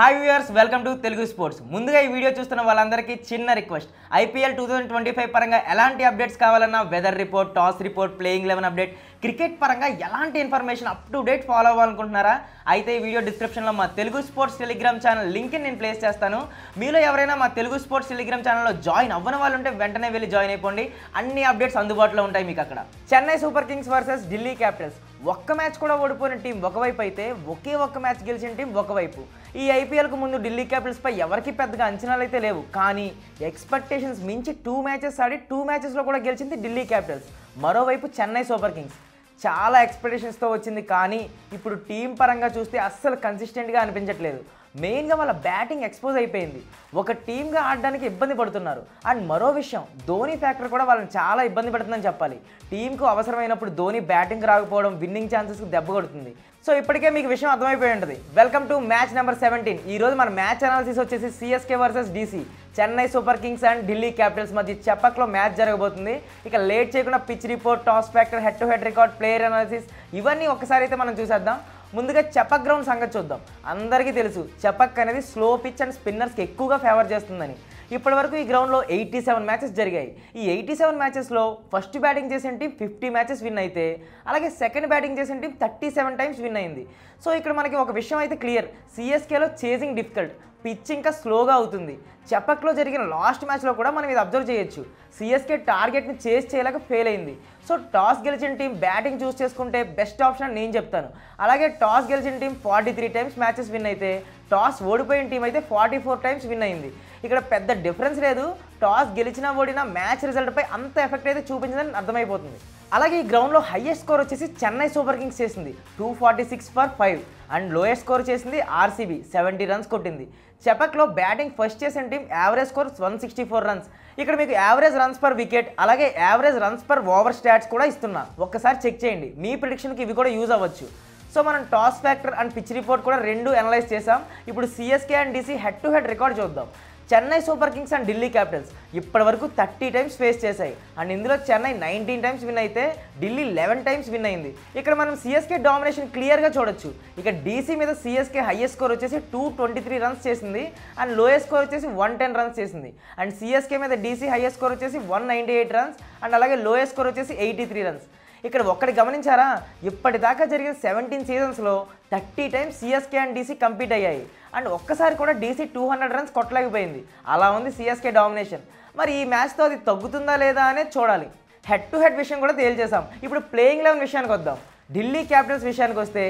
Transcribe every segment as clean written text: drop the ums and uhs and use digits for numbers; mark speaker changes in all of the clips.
Speaker 1: Hi viewers welcome to Telugu sports. ముందుగా ఈ video చూస్తున్న వాళ్ళందరికీ చిన్న రిక్వెస్ట్, ఐపీఎల్ 2025 పరంగా ఎలాంటి అప్డేట్స్ కావాలన్నా, weather report, toss report, playing 11 update, cricket పరంగా ఎలాంటి information up to date follow అవ్వాలనుకుంటున్నారా? అయితే ఈ వీడియో డిస్క్రిప్షన్లో మా Telugu sports Telegram channel link నేను ప్లేస్ చేస్తాను. మీలో ఎవరైనా మా తెలుగు స్పోర్ట్స్ టెలిగ్రామ్ ఛానల్లో జాయిన్ అవ్వని వాళ్ళు ఉంటే వెంటనే వెళ్ళి జాయిన్ అయిపోండి. అన్ని అప్డేట్స్ అందుబాటులో ఉంటాయి మీకు అక్కడ. Chennai Super Kings versus Delhi Capitals. ఒక్క మ్యాచ్ కూడా ఓడిపోయిన టీం ఒకవైపు అయితే, ఒకే ఒక్క మ్యాచ్ గెలిచిన టీం ఒకవైపు. ఈ ఐపీఎల్కు ముందు ఢిల్లీ క్యాపిటల్స్పై ఎవరికి పెద్దగా అంచనాలు అయితే లేవు, కానీ ఎక్స్పెక్టేషన్స్ మించి 2 మ్యాచెస్ ఆడి 2 మ్యాచెస్లో కూడా గెలిచింది ఢిల్లీ క్యాపిటల్స్. మరోవైపు చెన్నై సూపర్ కింగ్స్ చాలా ఎక్స్పెక్టేషన్స్తో వచ్చింది, కానీ ఇప్పుడు టీం పరంగా చూస్తే అస్సలు కన్సిస్టెంట్గా అనిపించట్లేదు. మెయిన్గా వాళ్ళ బ్యాటింగ్ ఎక్స్పోజ్ అయిపోయింది. ఒక టీమ్గా ఆడడానికి ఇబ్బంది పడుతున్నారు. అండ్ మరో విషయం, ధోని ఫ్యాక్టర్ కూడా వాళ్ళని చాలా ఇబ్బంది పడుతుందని చెప్పాలి. టీంకు అవసరమైనప్పుడు ధోని బ్యాటింగ్ రాకపోవడం విన్నింగ్ ఛాన్సెస్కి దెబ్బ కొడుతుంది. సో ఇప్పటికే మీకు విషయం అర్థమైపోయి ఉంటుంది. Welcome to match number 17. ఈరోజు మన మ్యాచ్ అనాలిసిస్ వచ్చేసి CSK versus DC, Chennai Super Kings and Delhi Capitals మధ్య చెపక్లో మ్యాచ్ జరగబోతుంది. ఇక లేట్ చేయకుండా pitch report, toss factor, head to head record, player analysis ఇవన్నీ ఒక్కసారి అయితే మనం చూసేద్దాం. ముందుగా చెపక్ గ్రౌండ్ సంగతి చూద్దాం. అందరికీ తెలుసు చెపక్ అనేది స్లో పిచ్ అండ్ స్పిన్నర్స్కి ఎక్కువగా ఫేవర్ చేస్తుందని. ఇప్పటి వరకు ఈ గ్రౌండ్లో 87 మ్యాచెస్ జరిగాయి. ఈ 87 మ్యాచెస్లో ఫస్ట్ బ్యాటింగ్ చేసిన టీం 50 మ్యాచెస్ విన్ అయితే, అలాగే సెకండ్ బ్యాటింగ్ చేసిన టీం 37 టైమ్స్ విన్ అయింది. సో ఇక్కడ మనకి ఒక విషయం అయితే క్లియర్, సిఎస్కేలో చేజింగ్ డిఫికల్ట్, పిచ్ ఇంకా స్లోగా అవుతుంది. చెపక్లో జరిగిన లాస్ట్ మ్యాచ్లో కూడా మనం ఇది అబ్జర్వ్ చేయొచ్చు. సిఎస్కే టార్గెట్ని చేస్ చేయలేక ఫెయిల్ అయింది. సో టాస్ గెలిచిన టీం బ్యాటింగ్ చూస్ చేసుకుంటే బెస్ట్ ఆప్షన్ అని నేను చెప్తాను. అలాగే టాస్ గెలిచిన టీం 43 టైమ్స్ మ్యాచెస్ విన్ అయితే, టాస్ ఓడిపోయిన టీం అయితే 44 టైమ్స్ విన్ అయింది. ఇక్కడ పెద్ద డిఫరెన్స్ లేదు. టాస్ గెలిచినా ఓడినా మ్యాచ్ రిజల్ట్పై అంత ఎఫెక్ట్ అయితే చూపించదని అర్థమైపోతుంది. అలాగే ఈ గ్రౌండ్లో హైయెస్ట్ స్కోర్ వచ్చేసి చెన్నై సూపర్ కింగ్స్ చేసింది 246 ఫర్ 5, అండ్ లోయెస్ట్ స్కోర్ చేసింది ఆర్సీబీ 70 రన్స్ కొట్టింది. చెపక్లో బ్యాటింగ్ ఫస్ట్ చేసిన టీం యావరేజ్ స్కోర్ 164 రన్స్. ఇక్కడ మీకు యావరేజ్ రన్స్ పర్ వికెట్, అలాగే average runs per over stats కూడా ఇస్తున్నా. ఒక్కసారి చెక్ చేయండి, మీ ప్రిడిక్షన్కి ఇవి కూడా యూజ్ అవ్వచ్చు. సో మనం toss factor and pitch report కూడా రెండు అనలైజ్ చేసాం. ఇప్పుడు CSK and DC head to head record చూద్దాం. Chennai Super Kings and Delhi Capitals ఇప్పటి వరకు 30 టైమ్స్ ఫేస్ చేశాయి. అండ్ ఇందులో చెన్నై 19 టైమ్స్ విన్ అయితే, ఢిల్లీ 11 టైమ్స్ విన్ అయింది. ఇక్కడ మనం సిఎస్కే డామినేషన్ క్లియర్గా చూడొచ్చు. ఇక డీసీ మీద సిఎస్కే హైయెస్ట్ స్కోర్ వచ్చేసి 223 రన్స్ చేసింది, అండ్ లోయెస్ట్ స్కోర్ వచ్చేసి 110 రన్స్ చేసింది. అండ్ సిఎస్కే మీద డీసీ హైయెస్ట్ స్కోర్ వచ్చేసి 198 రన్స్, అండ్ అలాగే లోయెస్ట్ స్కోర్ వచ్చేసి 83 రన్స్. ఇక్కడ ఒక్కటి గమనించారా, ఇప్పటిదాకా జరిగిన 17 సీజన్స్లో 30 times CSK and DC compete అయ్యాయి. అండ్ ఒక్కసారి కూడా డీసీ 200 రన్స్ కొట్టలేకపోయింది. అలా ఉంది సిఎస్కే డామినేషన్. మరి ఈ మ్యాచ్తో అది తగ్గుతుందా లేదా అనేది చూడాలి. హెడ్ టు హెడ్ విషయం కూడా తేల్చేసాం. ఇప్పుడు ప్లేయింగ్ 11 విషయానికి వద్దాం. ఢిల్లీ క్యాపిటల్స్ విషయానికి వస్తే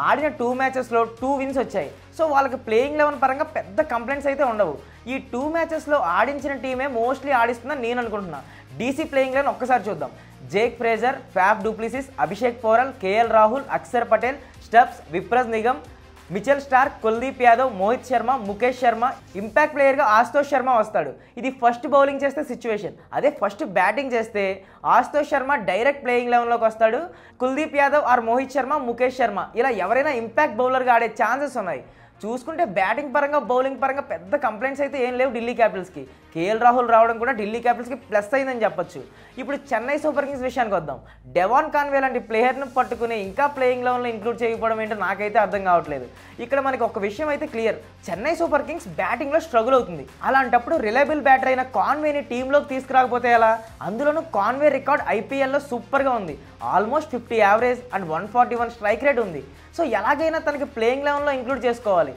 Speaker 1: ఆడిన 2 మ్యాచెస్లో 2 విన్స్ వచ్చాయి. సో వాళ్ళకి ప్లేయింగ్ 11 పరంగా పెద్ద కంప్లైంట్స్ అయితే ఉండవు. ఈ 2 మ్యాచెస్లో ఆడించిన టీమే మోస్ట్లీ ఆడిస్తుందని నేను అనుకుంటున్నా. డీసీ ప్లేయింగ్ 11 ఒక్కసారి చూద్దాం. Jake Fraser, Faf du Plessis, Abhishek Porel, KL Rahul, Axar Patel, Stubbs, Vipraj Nigam, Mitchell Starc, Kuldeep Yadav, Mohit Sharma, Mukesh Sharma. Impact ప్లేయర్గా ఆశుతోష్ శర్మ వస్తాడు. ఇది ఫస్ట్ బౌలింగ్ చేస్తే సిచ్యువేషన్. అదే ఫస్ట్ బ్యాటింగ్ చేస్తే ఆశుతోష్ శర్మ డైరెక్ట్ ప్లేయింగ్ 11లోకి వస్తాడు. కుల్దీప్ యాదవ్ ఆర్ మోహిత్ శర్మ, ముఖేష్ శర్మ ఇలా ఎవరైనా ఇంపాక్ట్ బౌలర్గా ఆడే ఛాన్సెస్ ఉన్నాయి. చూసుకుంటే బ్యాటింగ్ పరంగా, బౌలింగ్ పరంగా పెద్ద కంప్లైంట్స్ అయితే ఏం లేవు ఢిల్లీ క్యాపిటల్స్కి. కేఎల్ రాహుల్ రావడం కూడా ఢిల్లీ క్యాపిటల్స్కి ప్లస్ అయిందని చెప్పొచ్చు. ఇప్పుడు చెన్నై సూపర్ కింగ్స్ విషయానికి వద్దాం. డెవాన్ కాన్వే లాంటి ప్లేయర్ను పట్టుకుని ఇంకా ప్లేయింగ్ 11లో ఇంక్లూడ్ చేయకపోవడం ఏంటో నాకైతే అర్థం కావట్లేదు. ఇక్కడ మనకి ఒక విషయం అయితే క్లియర్, చెన్నై సూపర్ కింగ్స్ బ్యాటింగ్లో స్ట్రగుల్ అవుతుంది. అలాంటప్పుడు రిలయబుల్ బ్యాటర్ అయిన కాన్వేని టీంలోకి తీసుకురాకపోతే ఎలా? అందులోనూ కాన్వే రికార్డ్ ఐపీఎల్లో సూపర్గా ఉంది. Almost 50 average and 141 strike rate ఉంది. సో ఎలాగైనా తనకి ప్లేయింగ్ 11లో ఇంక్లూడ్ చేసుకోవాలి.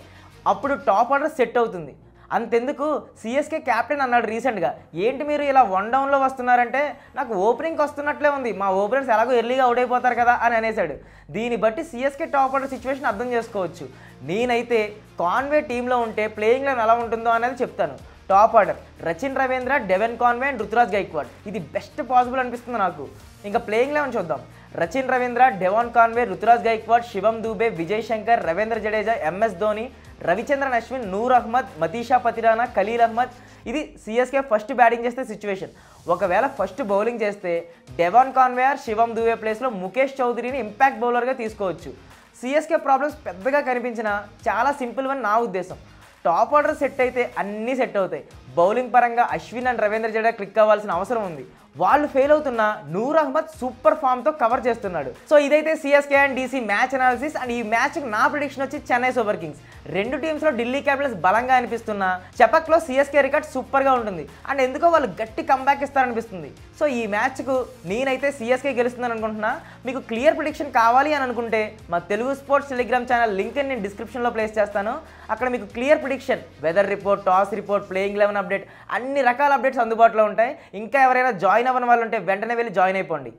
Speaker 1: అప్పుడు టాప్ ఆర్డర్ సెట్ అవుతుంది. అంతెందుకు, సిఎస్కే క్యాప్టెన్ అన్నాడు రీసెంట్గా, ఏంటి మీరు ఇలా 1 డౌన్లో వస్తున్నారంటే నాకు ఓపెనింగ్కి వస్తున్నట్లే ఉంది, మా ఓపెనర్స్ ఎలాగో ఎర్లీగా అవుట్ అయిపోతారు కదా అని అనేసాడు. దీన్ని బట్టి సిఎస్కే టాప్ ఆర్డర్ సిచ్యువేషన్ అర్థం చేసుకోవచ్చు. నేనైతే కాన్వే టీంలో ఉంటే ప్లేయింగ్ 11 ఎలా ఉంటుందో అనేది చెప్తాను. Top order Rachin Ravindra, Devon Conway and Ruturaj Gaikwad. ఇది బెస్ట్ పాసిబుల్ అనిపిస్తుంది నాకు. ఇంకా ప్లేయింగ్ 11 చూద్దాం. Rachin Ravindra, Devon Conway, Ruturaj Gaikwad, Shivam Dube, Vijay Shankar, Ravindra Jadeja, MS Dhoni, Ravichandran Ashwin, Noor Ahmad, Matheesha Pathirana, Khaleel Ahmed. ఇది సిఎస్కే ఫస్ట్ బ్యాటింగ్ చేస్తే సిచ్యువేషన్. ఒకవేళ ఫస్ట్ బౌలింగ్ చేస్తే Devon Conway or Shivam Dube ప్లేస్లో ముఖేష్ చౌదరిని ఇంపాక్ట్ బౌలర్గా తీసుకోవచ్చు. సిఎస్కే ప్రాబ్లమ్స్ పెద్దగా కనిపించినా చాలా సింపుల్ అని నా ఉద్దేశం. టాప్ ఆర్డర్ సెట్ అయితే అన్నీ సెట్ అవుతాయి. బౌలింగ్ పరంగా అశ్విన్ అండ్ రవీంద్ర జడేజా క్లిక్ అవ్వాల్సిన అవసరం ఉంది. వాళ్ళు ఫెయిల్ అవుతున్నా నూర్ అహ్మద్ సూపర్ ఫామ్తో కవర్ చేస్తున్నాడు. సో ఇదైతే CSK and DC match analysis. And ఈ మ్యాచ్కి నా ప్రిడిక్షన్ వచ్చి చెన్నై సూపర్ కింగ్స్. రెండు టీమ్స్లో ఢిల్లీ క్యాపిటల్స్ బలంగా అనిపిస్తున్నా చెపక్లో సిఎస్కే రికార్డ్ సూపర్గా ఉంటుంది అండ్ ఎందుకో వాళ్ళు గట్టి కంబ్యాక్ ఇస్తారనిపిస్తుంది. సో ఈ మ్యాచ్కు నేనైతే సిఎస్కే గెలుస్తుందని అనుకుంటున్నా. మీకు క్లియర్ ప్రిడిక్షన్ కావాలి అని అనుకుంటే మా Telugu sports Telegram channel link నేను డిస్క్రిప్షన్లో ప్లేస్ చేస్తాను. అక్కడ మీకు clear prediction, weather report, toss report, playing 11 update, అన్ని రకాల అప్డేట్స్ అందుబాటులో ఉంటాయి. ఇంకా ఎవరైనా జాయిన్ అవ్వని వాళ్ళు ఉంటే వెంటనే వెళ్ళి జాయిన్ అయిపోండి.